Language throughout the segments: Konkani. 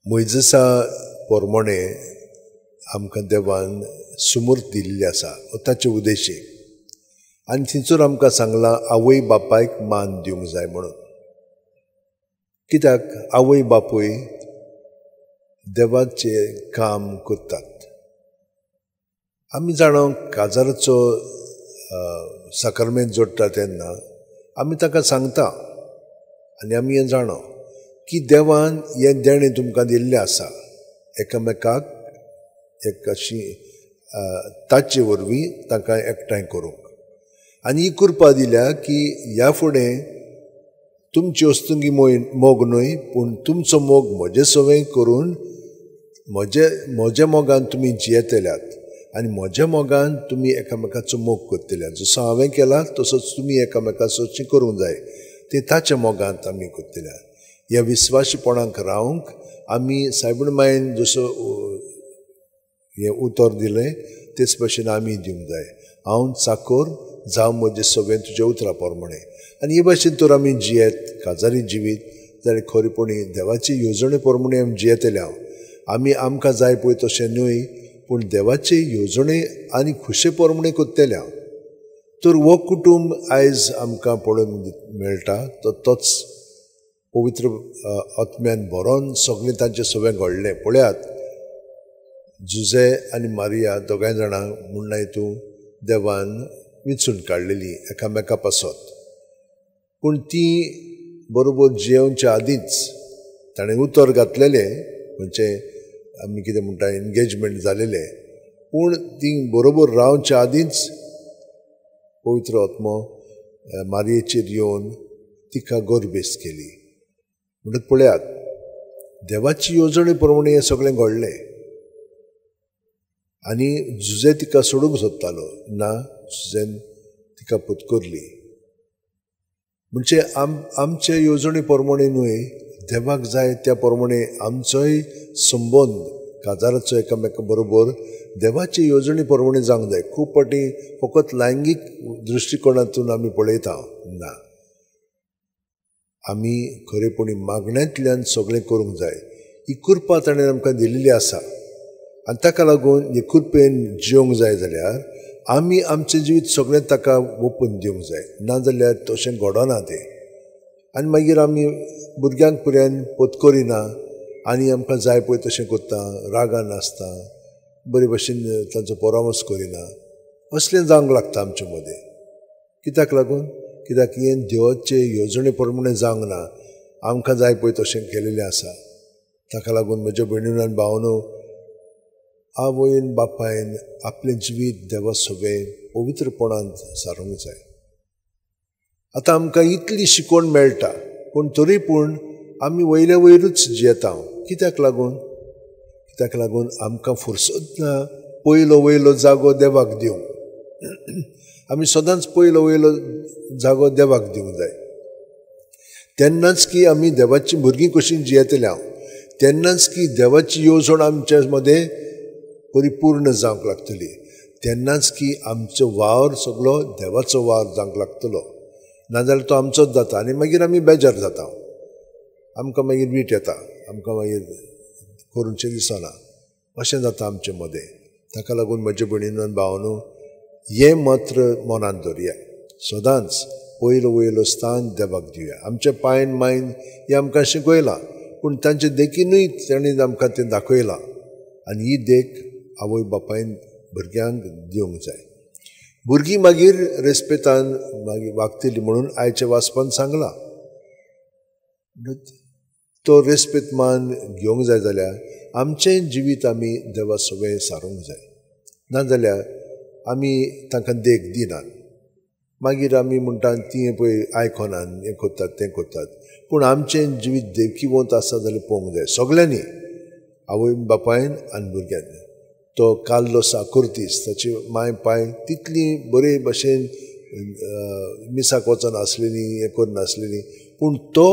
मोइजेसा पोरमोणे आमकां देवान सुमूर्त दिल्ली आसा ताचे उद्देशीक आनी थिंचूर आमकां सांगलां आवय बापायक मान दिवंक जाय म्हणून. कित्याक आवय बापूय देवाचे काम करतात. आमी जाणो काजाराचो साकरमेंत जोडटा तेन्ना आमी ताका सांगता आनी आमी हें जाणो की देवान हें देणें तुमकां दिल्लें आसा एकामेकाक एक अशी ताचे वरवीं ताका एकठांय करूंक. आनी ही कृपा दिल्या की ह्या फुडें तुमची वस्तुंगी मोग न्हय पूण तुमचो मोग म्हजे सवय करून म्हज्या मोगान तुमी जियेतल्यात आनी म्हज्या मोगान तुमी एकामेकाचो मोग करतल्यात. जसो हांवें केला तसोच तुमी एकामेकाचो करूंक जाय ते ताच्या मोगांत आमी करतल्यात. ह्या विस्वाशीपणाक रावंक आमी सायबीण मायन जसो हें उतर दिलें तेच भशेन आमी दिवंक जाय. हांव चाकोर जावं म्हजे सगळें तुज्या उतरा पोरमोणे. आनी हे भाशेन तर आमी जियेत काजारी जिवीत जाल्यार खरेपणी देवाची येवजणे पोरमोणे आमी जियेतले. आमी आमकां जाय पळय तशें न्हय पूण देवाचे येवजणे आनी खुशे पोरमोणे कोत्तेले. तर हो कुटूंब आयज आमकां पळोवंक मेळटा तोच पवित्र आत्म्यान भरोन सगळें तांचें सगळें घडलें. पळयात जुजे आनी मारिया दोगांय जाणां म्हणना हितून देवान विंचून काडलेली एकामेका पासत. पूण ती बरोबर जेवच्या आदींच ताणें उतर घातलेलें म्हणजे आमी कितें म्हणटा एनगेजमेंट जालेलें. पूण ती बरोबर रावच्या आदींच पवित्र आत्मो मारयेचेर येवन तिका गोरबेस केली. म्हणटच पळयात देवाची येवजणे प्रमाणे हें सगळें घडलें. आनी जुजे तिका सोडूंक सोदतालो ना जुजेन तिका पत्करली. म्हणजे आमचे येवजणे प्रमाणे न्हय देवाक जाय त्या प्रमाणे आमचोय संबंद काजाराचो एकामेका बरोबर देवाचे येवजणे प्रमाणे जावंक जाय. खूब फावटी फकत लैंगीक दृश्टिकोनांतून आमी पळयता ना, आमी खरेपणी मागण्यांतल्यान सगळें करूंक जाय. ही कृपा ताणें आमकां दिल्ली आसा आनी ताका लागून हे कृपेन जिवंक जाय जाल्यार आमी आमचें जिवीत सगळें ताका ओपून दिवंक जाय. नाजाल्यार तशें घडना तें. आनी मागीर आमी भुरग्यांक पर्यंत पत्करिना आनी आमकां जाय पळय तशें करता, रागान आसता, बरे भशेन तांचो परामर्श करिना, असलें जावंक लागता आमचे मदें. कित्याक लागून कित्याक हें देवाचे येवजणे प्रमाणे जावंक ना, आमकां जाय पळय तशें केलेलें आसा. ताका लागून म्हज्या भयणीन आनी भावनो आवयन बापायन आपलें जिवीत देवा सगळें पवित्रपणांत सारूंक जाय. आतां आमकां इतली शिकवण मेळटा पूण तरी पूण आमी वयल्या वयरूच जियेता. कित्याक लागून आमकां फुरसत ना वयलो जागो देवाक दिवंक. आमी सदांच वयलो जागो देवाक दिवंक जाय. तेन्नाच की आमी देवाची भुरगीं कशीं जियेतल्या, तेन्नाच की देवाची येवजण आमच्या मदें परिपूर्ण जावंक लागतली. तेन्नाच की आमचो वावर सगळो देवाचो वावर जावंक लागतलो. नाजाल्यार तो आमचोच जाता आनी मागीर आमी बेजार जाता. आमकां मागीर वीट येता, आमकां मागीर करूनचें दिसना, अशें जाता आमचे मदें. ताका लागून म्हजे भयणीन भावनो हें मात्र मनांत दवरया. सदांच वयलो स्थान देवाक दिवया. आमच्या पायन मायन हें आमकां शिकयलां पूण तांचे देखीनूय ताणें आमकां तें दाखयलां. आनी ही देख आवय बापायन भुरग्यांक दिवंक जाय. भुरगीं मागीर रेस्पेतान मागीर वागतली म्हणून आयच्या वाचपान सांगलां. तो रेस्पेत मान घेवंक जाय जाल्यार आमचें जिवीत आमी देवा सगळें सारूंक जाय. नाजाल्यार आमी तांकां देख दिनात. मागीर आमी म्हणटा ती पळय आयकनान हें करतात तें करतात. पूण आमचें जिवीत देखीवंत आसा जाल्यार पळोवंक जाय सगळ्यांनी, आवय बापायन आनी भुरग्यांनी. तो काल्लो साकुर्तीस ताची माय पाय तितली बरे भशेन मिसाक वचन आसलेली, हें करनासलेली, पूण तो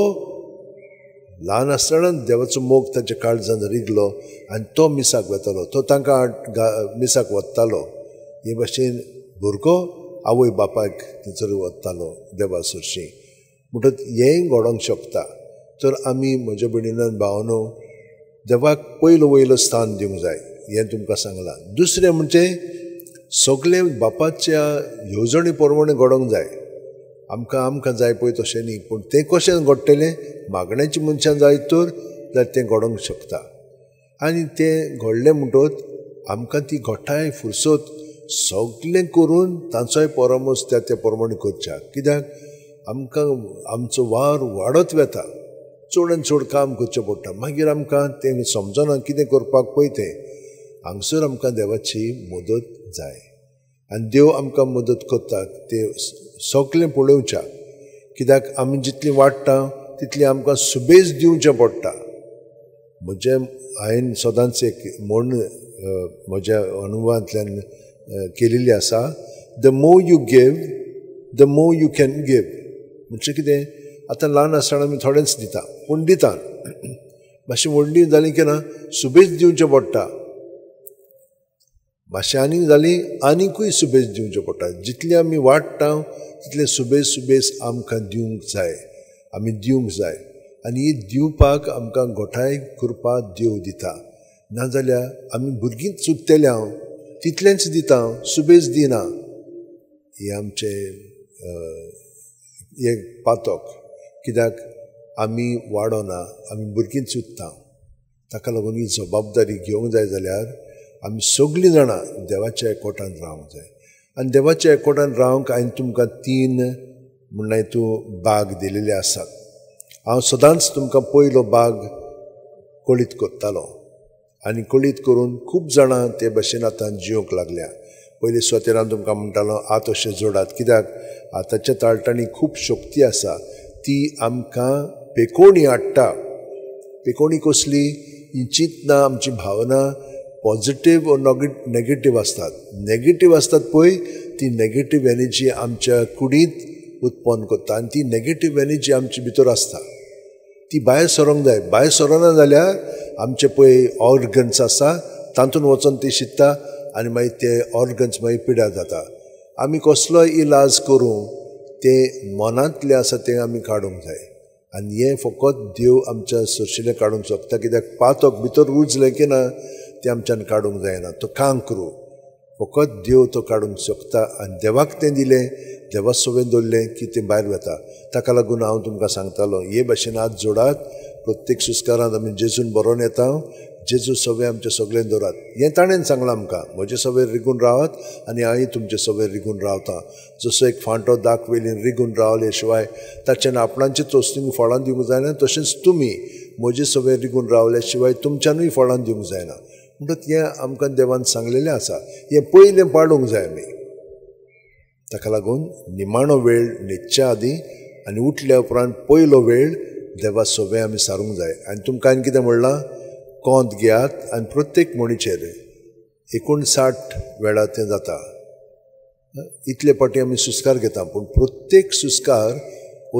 ल्हान आसतना देवाचो मोग ताच्या काळजान रिगलो आनी तो मिसाक वतालो, तो तांकां मिसाक वतालो. हे भाशेन भुरगो आवय बापायक थंयसर वतालो देवा सरशी. म्हणटच हेंय घडोवंक शकता. तर आमी म्हज्या भयणीन भावनो देवाक पयलो वयलो स्थान दिवंक जाय हें तुमकां सांगलां. दुसरें म्हणजे सगळें बापाच्या येवजणी प्रमाणे घडोवंक जाय. आमकां जाय पळय तशें न्ही, पूण तें कशें घडटलें मागण्याची मनशां जाय तर जाल्यार तें घडोवंक शकता. आनी तें घडलें म्हणटच आमकां ती घोटाय फुरसत सगळें करून तांचोय परामर्श त्या प्रमाणे करच्या. कित्याक आमकां आमचो वार वाडत वेता, चड आनी चड काम करचें पडटा. मागीर आमकां तें समजना कितें करपाक पळय तें हांगसर आमकां देवाची मदत जाय. आनी देव आमकां मदत करता तें सगळें पळोवच्या. कित्याक आमी जितली वाडटा तितली आमकां सुबेज दिवचें पडटा. हांवें सदांच एक म्हण म्हज्या अनुभवांतल्यान केलेली आसा, the more you give the more you can give. म्हणजे कितें, आतां ल्हान आसतना आमी थोडेंच दिता, पूण दिता मातशें व्हडली जाली की ना सुबेज दिवचें पडटा. मातशें आनीक जाली आनिकूय सुबेज दिवचें पडटा. जितली आमी वाडटा तितले सुबेज आमकां दिवंक जाय, आमी दिवंक जाय. आनी ही दिवपाक आमकां घोटाय कृपा देव दिता. नाजाल्यार आमी भुरगींच चुकतेले हांव तितलेंच दिता, सुबेज दिना. हे आमचें एक पातक. कित्याक आमी वाडोना, आमी भुरगींच चुकता. ताका लागून ही जबाबदारी घेवंक जाय जाल्यार आमी सगळीं जाणां देवाच्या एकवटान रावंक जाय. आनी देवाच्या एकवटान रावंक हांवें तुमकां 3 म्हणून हितून भाग दिलेले आसात. हांव सदांच तुमकां पयलो भाग कळीत करतालो आनी कळीत करून खूब जाणां ते भाशेन आतां जिवंक लागल्या. पयलीं सुवातेर तुमकां म्हणटालो आत अशें जोडात. कित्याक आतांच्या ताळटांनी खूब शक्ती आसा, ती आमकां पेकोवणी हाडटा. पेकोवणी कसली, ही चिंतना आमची भावना पॉजिटीव वो नेगेटीव आसतात. नेगेटीव आसतात पळय, ती नेगेटीव एनर्जी आमच्या कुडींत उत्पन्न करता आनी ती नेगेटीव एनर्जी आमचे भितर आसता ती भायर सरोंक जाय. भायर सरना जाल्यार आमचे पळय ऑर्गन्स आसा तातूंत वचून ती शिकता आनी मागीर ते ऑर्गन्स मागीर पिड्यार जाता. आमी कसलोय इलाज करूं ते मनांतले आसा ते आमी काडूंक जाय. आनी हें फकत देव आमच्या सुरशिलें काडूंक शकता. कित्याक पातक भितर रुजलें की ना तें आमच्यान काडूंक जायना. तो कांकरू फकत देव तो काडूंक शकता. आनी देवाक तें दिलें, देवा सवें दवरलें की तें भायर वता. ताका लागून हांव तुमकां सांगतालो हे भाशेन हात जोडात. प्रत्येक सुस्कारांत आमी जेजून बरोवन येता. जेजू सवें आमचें सगळें दवरात. हें ताणें सांगलां आमकां, म्हजे सवेर रिगून रावात आनी हांवूय तुमचे सवेर रिगून रावतां. जसो एक फांटो दाखवेलीन रिगून रावले शिवाय ताच्यान आपणांची तोस्तींक फळां दिवंक जायना, तशेंच तुमी म्हजे सवेर रिगून रावले शिवाय तुमच्यानूय फळां दिवंक जायना. म्हणटच हें आमकां देवान सांगलेलें आसा. हें पयलें पाडूंक जाय आमी. ताका लागून निमाणो वेळ न्हिदच्या आदीं आनी उठल्या उपरांत पयलो वेळ देवा सवें आमी सारूंक जाय. आनी तुमकां हांवें कितें म्हणलां, कोंत घेयात आनी प्रत्येक मणीचेर 59 वेळा तें जाता. इतले पाटी आमी सुस्कार घेता, पूण प्रत्येक सुस्कार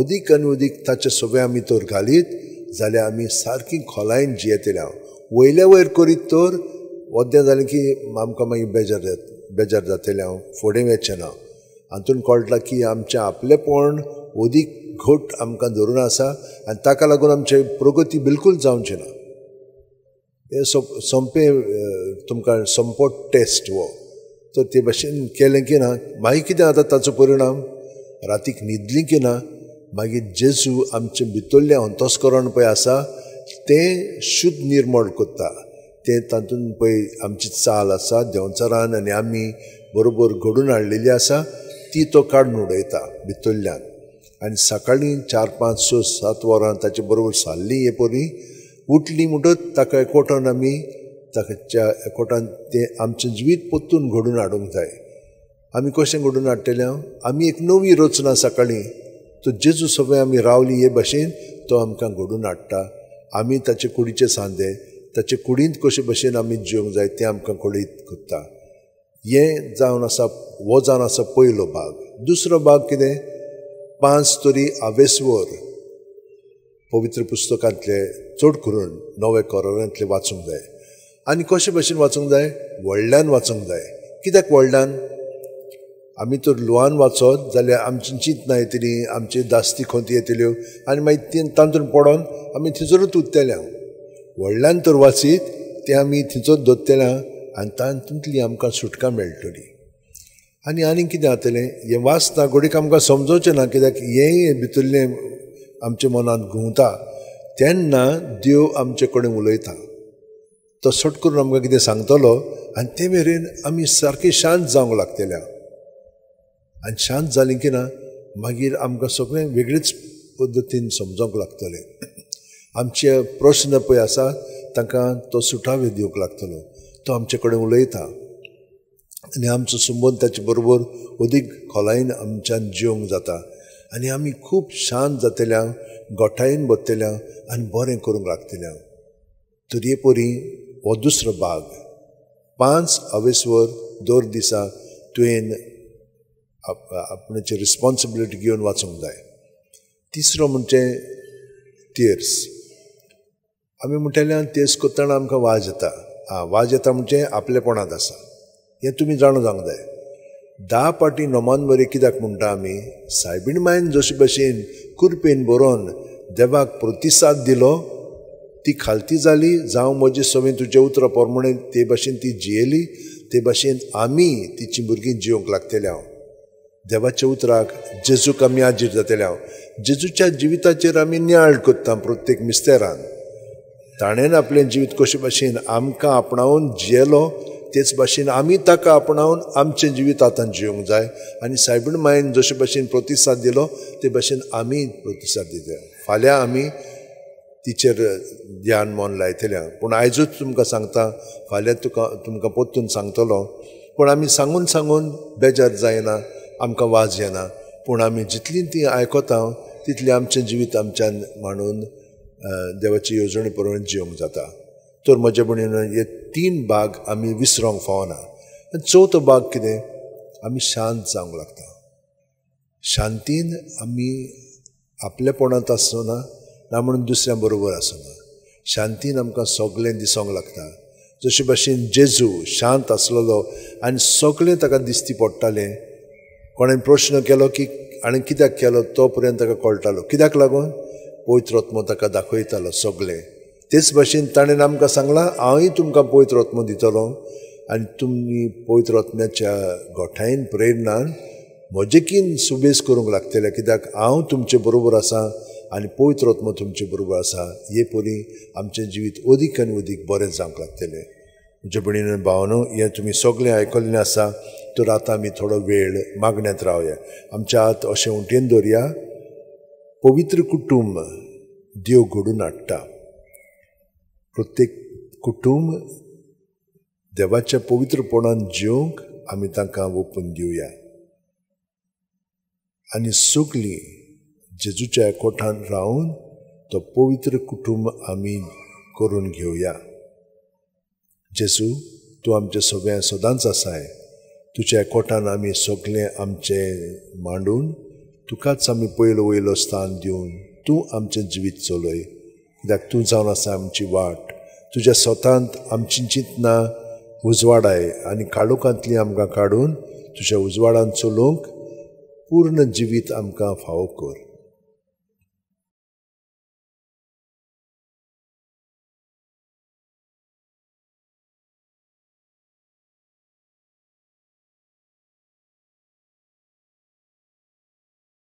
अदीक आनी अदीक ताचे सवें आमी तर घालीत जाल्यार आमी सारकी खोलायेन जियेतले. वयल्या वयर करीत तर वद्दें जालें की आमकां मागीर बेजार जातलें. हांव फुडें वचचें ना. हातून कळटा की आमचें आपलेपण अदीक घट आमकां धरून आसा आनी ताका लागून आमची प्रगती बिलकूल जावची ना. हें सोंपें तुमकां सोंपो टेस्ट हो. तर ते भाशेन केलें की ना मागीर कितें जाता ताचो परिणाम, रातीक न्हिदलीं की ना मागीर जेजू आमचें भितरलें अंतस्करण पळय आसा तें शुद्ध निर्मळ करता. तें तातूंत पळय आमची चाल आसा देंवचारान आनी आमी बरोबर घडून हाडलेली आसा ती तो काडून उडयता भितरल्यान. आनी सकाळीं 4, 5, 6, 7 वरां ताचे बरोबर सारलीं हे परी उठलीं म्हणटच ताका एकवटान आमी ताच्या एकवटान तें आमचें जिवीत परतून घडून हाडूंक जाय. आमी कशें घडून हाडटले? आमी एक नवी रचना सकाळीं तो जेजू सवें आमी रावली हे भाशेन तो आमकां घडून हाडटा. आमी ताचे कुडीचे सांदे ताचे कुडींत कशे भाशेन आमी जिवंक जाय तें आमकां कळीत करता. हें जावन आसा हो जावन आसा पयलो भाग. दुसरो भाग कितें? 5 तरी आवेसवर पवित्र पुस्तकांतले चड करून नवे करारांतले वाचूंक जाय. आनी कशे भाशेन वाचूंक जाय? व्हडल्यान वाचूंक जाय. कित्याक व्हडल्यान? आमी तर ल्हान वाचत जाल्यार आमची चिंतना येतली, आमची दास्ती खंती येतल्यो आनी मागीर ती तातूंत पडोन आमी थंयसरूच उरतले. व्हडल्यान तर वासीत तें आमी थंयचोच दवरतल्या आनी तातूंतली आमकां सुटका मेळटली. आनी कितें जातलें, हें वाचता घडीक आमकां समजोवचें ना, कित्याक हेंय भितरलें आमच्या मनांत घुंवता तेन्ना देव आमचे कडेन उलयता. तो सट करून आमकां कितें सांगतलो आनी ते मेरेन आमी सारके शांत जावंक लागतले. आनी शांत जालीं की ना मागीर आमकां सगळें वेगळीच पद्दतीन समजोंक लागतलें. आमचे प्रश्न पळय आसा तांकां तो सुटावे दिवंक लागतलो. तो आमचे कडेन उलयता आनी आमचो संबंद ताचे बरोबर अदीक खोलायेन आमच्यान जिवंक जाता आनी आमी खूब शांत जातल्या, गोठायेन बसतल्या आनी बरें करूंक लागतल्या. तरी परी हो दुसरो भाग 5 अवेस्वर दर दिसा तुवें आपणाची रिस्पॉन्सिबिलिटी घेवन वाचूंक जाय. तिसरो म्हणजे तियर्स. आमी म्हणटलें तियर्स करतना आमकां वाज येता. वाज येता म्हणजे आपलेपणांत आसा, हें तुमी जाणून जावंक जाय. 10 पाटी नोमान वरी कित्याक म्हणटा आमी, सायबीण मायन जशे भशेन कुरपेन बरोवन देवाक प्रतिसाद दिलो, ती खालती जाली, जावं म्हजे सवें तुजे उतरां प्रमाणें ते भाशेन ती जियेली, ते भाशेन आमी तिची भुरगीं जिवंक लागतले. हांव देवाच्या उतराक जेजूक आमी आजीर जातले. हांव जेजूच्या जिविताचेर आमी नियाळ करता प्रत्येक मिस्तेरान. ताणेन आपलें जिवीत कशे भाशेन आमकां आपणावन जियेलो तेच भाशेन आमी ताका आपणावन आमचें जिवीत आतां जिवंक जाय. आनी सायबीण मायन जशे भाशेन प्रतिसाद दिलो ते भाशेन आमी प्रतिसाद दितले. फाल्यां आमी तिचेर ध्यान मन लायतले. पूण आयजूच तुमकां सांगता, फाल्यां तुमकां परतून सांगतलो. पूण आमी सांगून बेजार जायना, आमकां वाज येना. पूण आमी जितली ती आयकता तितली आमचें जिवीत आमच्यान मांडून देवाची येवजणे प्रमाणे जिवंक जाता. तर म्हज्या भयणीन हे 3 भाग आमी विसरोंक फावना. आनी चवथो भाग कितें, आमी शांत जावंक लागता. शांतीन आमी आपलेपणांत आसना ना म्हणून दुसऱ्या बरोबर आसना. शांतीन आमकां सगळें दिसोंक लागता. जशे भाशेन जेजू शांत आसलेलो आनी सगळें ताका दिसती पडटालें. कोणें प्रश्न केलो की आनी कित्याक केलो तो पर्यंत ताका कळटालो. कित्याक लागून पवित्र आत्मो ताका दाखयतालो सगळें. तेच भाशेन ताणें आमकां सांगलां, हांवूय तुमकां पवित्र आत्मो दितलो आनी तुमी पवित्र आत्म्याच्या गोठायेन प्रेरणान म्हजेकीन सुबेज करूंक लागतले. कित्याक हांव तुमचे बरोबर आसा आनी पवित्र आत्मो तुमचे बरोबर आसा. हे परी आमचें जिवीत अदीक आनी अदीक बरें जावंक लागतलें. म्हज्या भयणीन भावनो, हें तुमी सगळें आयकल्लें आसा. तर आतां आमी थोडो वेळ मागण्यांत रावया. आमच्या हात अशें उंटेन दवरया. पवित्र कुटुंब देव घडून हाडटा. प्रत्येक कुटुंब देवाच्या पवित्रपणान जिवंक आमी तांकां ओपून दिवया आनी सगळीं जेजूच्या एकवटान रावन तो पवित्र कुटुंब आमी करून घेवया. जेजू, तूं आमचे सगळ्या सदांच आसाय. तुज्या एकवटान आमी सगळें आमचें मांडून तुकाच आमी पयलो वयलो स्थान दिवन तूं आमचें जिवीत चलय. कित्याक तूं जावन आसा आमची वाट. तुज्या स्वतांत आमची चिंतनां उजवाडाय आनी काळोखांतली आमकां काडून तुज्या उजवाडान चलोवंक पूर्ण जिवीत आमकां फावो कर.